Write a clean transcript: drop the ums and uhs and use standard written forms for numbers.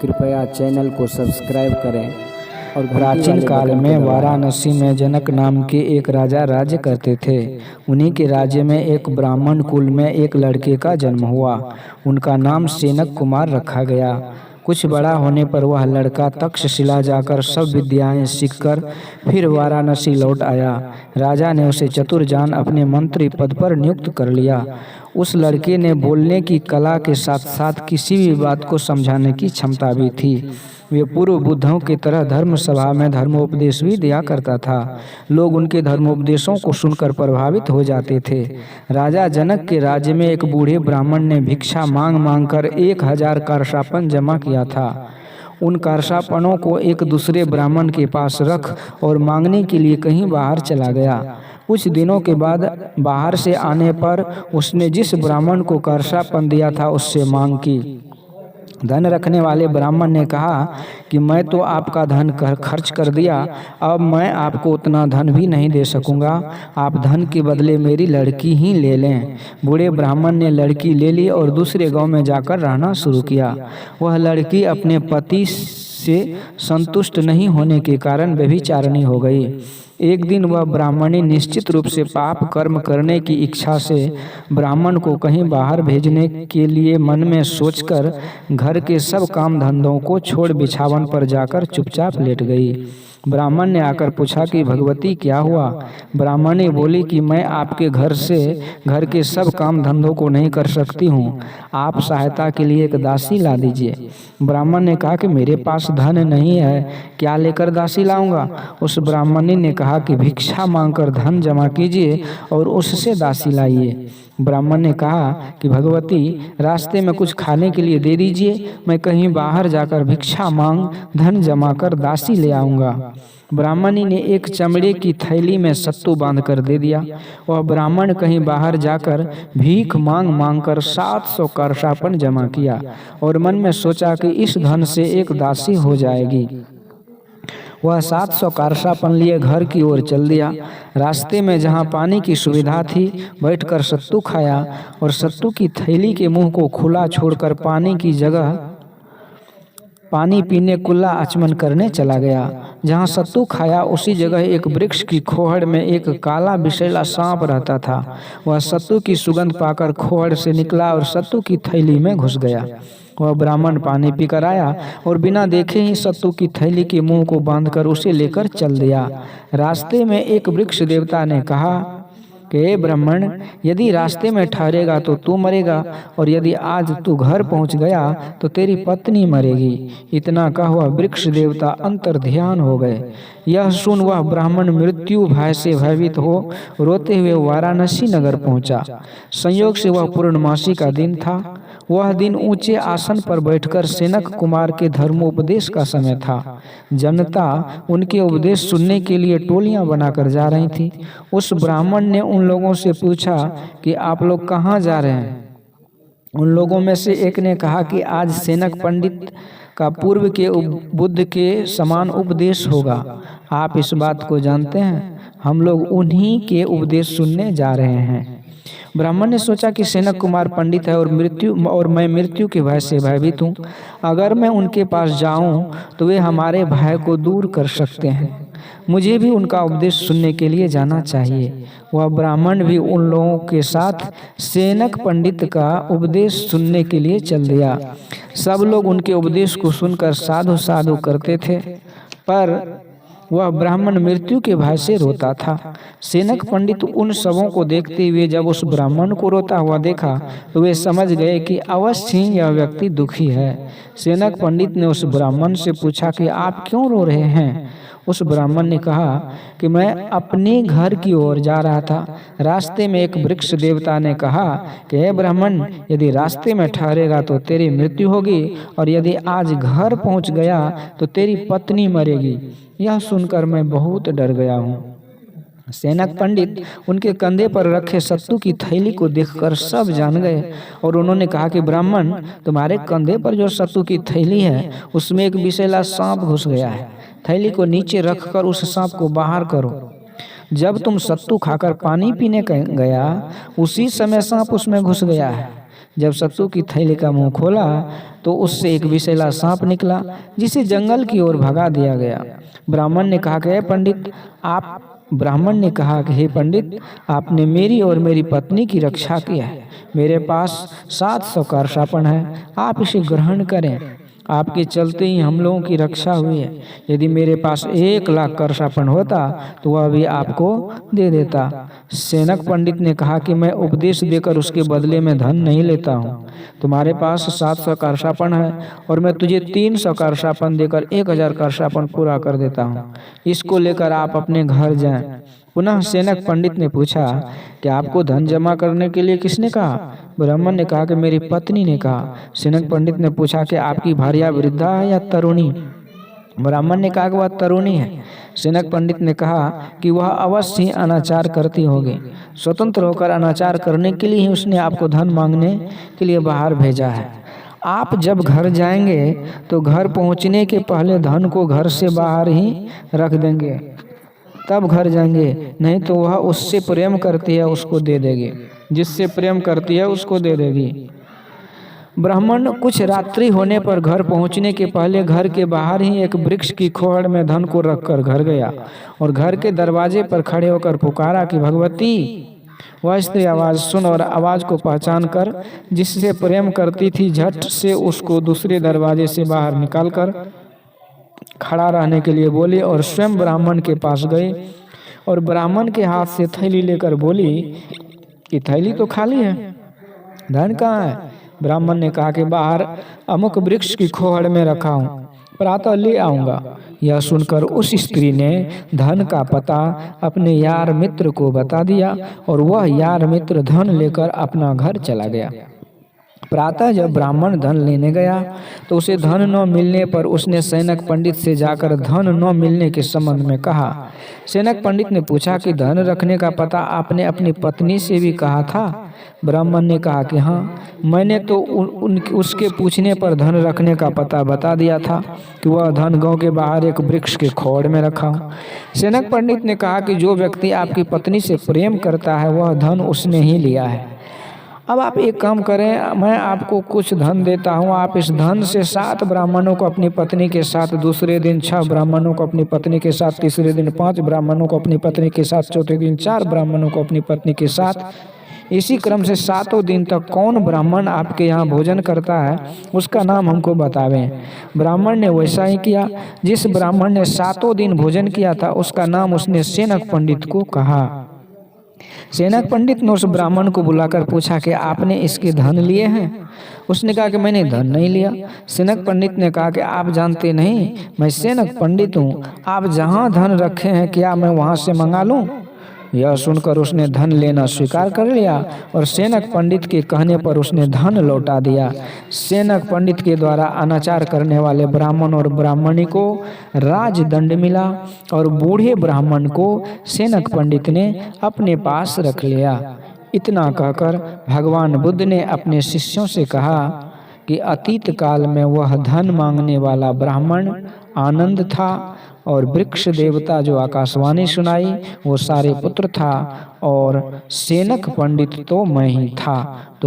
कृपया चैनल को सब्सक्राइब करें और प्राचीन काल में वाराणसी में जनक नाम के एक राजा राज्य करते थे। उन्हीं के राज्य में एक ब्राह्मण कुल में एक लड़के का जन्म हुआ। उनका नाम सेनक कुमार रखा गया। कुछ बड़ा होने पर वह लड़का तक्षशिला जाकर सब विद्याएं सीखकर फिर वाराणसी लौट आया। राजा ने उसे चतुर जान अपने मंत्री पद पर नियुक्त कर लिया। उस लड़के ने बोलने की कला के साथ साथ किसी भी बात को समझाने की क्षमता भी थी। वे पूर्व बुद्धों की तरह धर्म सभा में धर्मोपदेश भी दिया करता था। लोग उनके धर्मोपदेशों को सुनकर प्रभावित हो जाते थे। राजा जनक के राज्य में एक बूढ़े ब्राह्मण ने भिक्षा मांग मांग कर 1000 कारशापन जमा किया था। उन कारशापनों को एक दूसरे ब्राह्मण के पास रख और मांगने के लिए कहीं बाहर चला गया। कुछ दिनों के बाद बाहर से आने पर उसने जिस ब्राह्मण को कारशापन दिया था उससे मांग की। धन रखने वाले ब्राह्मण ने कहा कि मैं तो आपका धन खर्च कर दिया, अब मैं आपको उतना धन भी नहीं दे सकूंगा। आप धन के बदले मेरी लड़की ही ले लें। बूढ़े ब्राह्मण ने लड़की ले ली और दूसरे गांव में जाकर रहना शुरू किया। वह लड़की अपने पति से संतुष्ट नहीं होने के कारण व्यभिचारिणी हो गई। एक दिन वह ब्राह्मणी निश्चित रूप से पाप कर्म करने की इच्छा से ब्राह्मण को कहीं बाहर भेजने के लिए मन में सोचकर घर के सब काम धंधों को छोड़ बिछावन पर जाकर चुपचाप लेट गई। ब्राह्मण ने आकर पूछा कि भगवती क्या हुआ। ब्राह्मणी बोली कि मैं आपके घर के सब काम धंधों को नहीं कर सकती हूँ, आप सहायता के लिए एक दासी ला दीजिए। ब्राह्मण ने कहा कि मेरे पास धन नहीं है, क्या लेकर दासी लाऊंगा। उस ब्राह्मणी ने कहा कि भिक्षा मांगकर धन जमा कीजिए और उससे दासी लाइए। ब्राह्मण ने कहा कि भगवती रास्ते में कुछ खाने के लिए दे दीजिए, मैं कहीं बाहर जाकर भिक्षा मांग धन जमा कर दासी ले आऊंगा। ब्राह्मणी ने एक चमड़े की थैली में सत्तू बांध कर दे दिया। वह ब्राह्मण कहीं बाहर जाकर भीख मांग मांग कर 700 कारशापन जमा किया और मन में सोचा कि इस धन से एक दासी हो जाएगी। वह 700 कारशापन लिए घर की ओर चल दिया। रास्ते में जहाँ पानी की सुविधा थी बैठकर सत्तू खाया और सत्तू की थैली के मुंह को खुला छोड़कर पानी की जगह पानी पीने कुल्ला आचमन करने चला गया। जहाँ सत्तू खाया उसी जगह एक वृक्ष की खोहड़ में एक काला विषैला सांप रहता था। वह सत्तू की सुगंध पाकर खोहड़ से निकला और सत्तू की थैली में घुस गया। वह ब्राह्मण पानी पीकर आया और बिना देखे ही सत्तू की थैली के मुंह को बांधकर उसे लेकर चल दिया। रास्ते में एक वृक्ष देवता ने कहा कि ब्राह्मण, यदि रास्ते में ठहरेगा तो तू मरेगा और यदि आज तू घर पहुंच गया तो तेरी पत्नी मरेगी। इतना कहा हुआ वृक्ष देवता अंतर्ध्यान हो गए। यह सुन वह ब्राह्मण मृत्यु भय से भयभीत हो रोते हुए वाराणसी नगर पहुंचा। संयोग से वह पूर्णमासी का दिन था। वह दिन ऊंचे आसन पर बैठकर सेनक कुमार के धर्मोपदेश का समय था। जनता उनके उपदेश सुनने के लिए टोलियां बनाकर जा रही थी। उस ब्राह्मण ने उन लोगों से पूछा कि आप लोग कहाँ जा रहे हैं। उन लोगों में से एक ने कहा कि आज सेनक पंडित का पूर्व के बुद्ध के समान उपदेश होगा। आप इस बात को जानते हैं, हम लोग उन्हीं के उपदेश सुनने जा रहे हैं। ब्राह्मण ने सोचा कि सेनक कुमार पंडित है और मैं मृत्यु के भय से भयभीत हूँ। अगर मैं उनके पास जाऊं तो वे हमारे भय को दूर कर सकते हैं। मुझे भी उनका उपदेश सुनने के लिए जाना चाहिए। वह ब्राह्मण भी उन लोगों के साथ सेनक पंडित का उपदेश सुनने के लिए चल दिया। सब लोग उनके उपदेश को सुनकर साधु साधु करते थे, पर वह ब्राह्मण मृत्यु के भय से रोता था। सेनक पंडित उन सबों को देखते हुए जब उस ब्राह्मण को रोता हुआ देखा तो वे समझ गए कि अवश्य ही यह व्यक्ति दुखी है। सेनक पंडित ने उस ब्राह्मण से पूछा कि आप क्यों रो रहे हैं। उस ब्राह्मण ने कहा कि मैं अपने घर की ओर जा रहा था। रास्ते में एक वृक्ष देवता ने कहा कि हे ब्राह्मण, यदि रास्ते में ठहरेगा तो तेरी मृत्यु होगी और यदि आज घर पहुंच गया तो तेरी पत्नी मरेगी। यह सुनकर मैं बहुत डर गया हूँ। सेनक पंडित उनके कंधे पर रखे सत्तू की थैली को देखकर सब जान गए और उन्होंने कहा कि ब्राह्मण, तुम्हारे कंधे पर जो सत्तू की थैली है उसमें एक विषैला सांप घुस गया है। थैली को नीचे रखकर उस सांप को बाहर करो। जब तुम सत्तू खाकर पानी पीने गया उसी समय सांप उसमें घुस गया है। जब सत्तू की थैली का मुंह खोला तो उससे एक विषैला सांप निकला, जिसे जंगल की ओर भगा दिया गया। ब्राह्मण ने कहा कि हे पंडित, आपने मेरी और मेरी पत्नी की रक्षा किया है। मेरे पास 700 करशापन है, आप इसे ग्रहण करें। आपके चलते ही हम लोगों की रक्षा हुई है। यदि मेरे पास 1,00,000 करशापन होता तो वह भी आपको दे देता। सेनक पंडित ने कहा कि मैं उपदेश देकर उसके बदले में धन नहीं लेता हूँ। तुम्हारे पास 700 करशापन है और मैं तुझे 300 करशापन देकर 1,000 करशापन पूरा कर देता हूँ। इसको लेकर आप अपने घर जाएं। पुनः सेनक पंडित ने पूछा कि आपको धन जमा करने के लिए किसने कहा? ब्राह्मण ने कहा कि मेरी पत्नी ने कहा। सेनक पंडित ने पूछा कि आपकी भार्या वृद्धा है या तरुणी? ब्राह्मण ने कहा कि वह तरुणी है। सेनक पंडित ने कहा कि वह अवश्य ही अनाचार करती होगी। स्वतंत्र होकर अनाचार करने के लिए ही उसने आपको धन मांगने के लिए बाहर भेजा है। आप जब घर जाएंगे तो घर पहुंचने के पहले धन को घर से बाहर ही रख देंगे, तब घर जाएंगे। नहीं तो वह उससे प्रेम करती है उसको दे देगी, जिससे प्रेम करती है उसको दे देगी। ब्राह्मण कुछ रात्रि होने पर घर पहुंचने के पहले घर के बाहर ही एक वृक्ष की खोहड़ में धन को रखकर घर गया और घर के दरवाजे पर खड़े होकर पुकारा कि भगवती। वह स्त्री आवाज सुन और आवाज को पहचान कर जिससे प्रेम करती थी झट से उसको दूसरे दरवाजे से बाहर निकालकर खड़ा रहने के लिए बोली और स्वयं ब्राह्मण के पास गई और ब्राह्मण के हाथ से थैली लेकर बोली कि थैली तो खाली है, धन कहाँ है? ब्राह्मण ने कहा कि बाहर अमुक वृक्ष की खोहड़ में रखा हूँ, प्रातः ले आऊंगा। यह सुनकर उस स्त्री ने धन का पता अपने यार मित्र को बता दिया और वह यार मित्र धन लेकर अपना घर चला गया। प्रातः जब ब्राह्मण धन लेने गया तो उसे धन न मिलने पर उसने सेनक पंडित से जाकर धन न मिलने के संबंध में कहा। सेनक पंडित ने पूछा कि धन रखने का पता आपने अपनी पत्नी से भी कहा था? ब्राह्मण ने कहा कि हाँ, मैंने तो उसके पूछने पर धन रखने का पता बता दिया था कि वह धन गांव के बाहर एक वृक्ष के खोड़ में रखा हूँ। सेनक पंडित ने कहा कि जो व्यक्ति आपकी पत्नी से प्रेम करता है वह धन उसने ही लिया है। अब आप एक काम करें, मैं आपको कुछ धन देता हूँ, आप इस धन से 7 ब्राह्मणों को अपनी पत्नी के साथ, दूसरे दिन 6 ब्राह्मणों को अपनी पत्नी के साथ, तीसरे दिन 5 ब्राह्मणों को अपनी पत्नी के साथ, चौथे दिन 4 ब्राह्मणों को अपनी पत्नी के साथ, इसी क्रम से 7 दिन तक कौन ब्राह्मण आपके यहाँ भोजन करता है उसका नाम हमको बतावें। ब्राह्मण ने वैसा ही किया। जिस ब्राह्मण ने 7 दिन भोजन किया था उसका नाम उसने सेनक पंडित को कहा। सेनक पंडित ने उस ब्राह्मण को बुलाकर पूछा कि आपने इसके धन लिए हैं? उसने कहा कि मैंने धन नहीं लिया। सेनक पंडित ने कहा कि आप जानते नहीं, मैं सेनक पंडित हूँ, आप जहाँ धन रखे हैं क्या मैं वहाँ से मंगा लूँ? यह सुनकर उसने धन लेना स्वीकार कर लिया और सेनक पंडित के कहने पर उसने धन लौटा दिया। सेनक पंडित के द्वारा अनाचार करने वाले ब्राह्मण और ब्राह्मणी को राजदंड मिला और बूढ़े ब्राह्मण को सेनक पंडित ने अपने पास रख लिया। इतना कहकर भगवान बुद्ध ने अपने शिष्यों से कहा कि अतीत काल में वह धन मांगने वाला ब्राह्मण आनंद था और वृक्ष देवता जो आकाशवाणी सुनाई वो सारे पुत्र था और सेनक पंडित तो मैं ही था। तो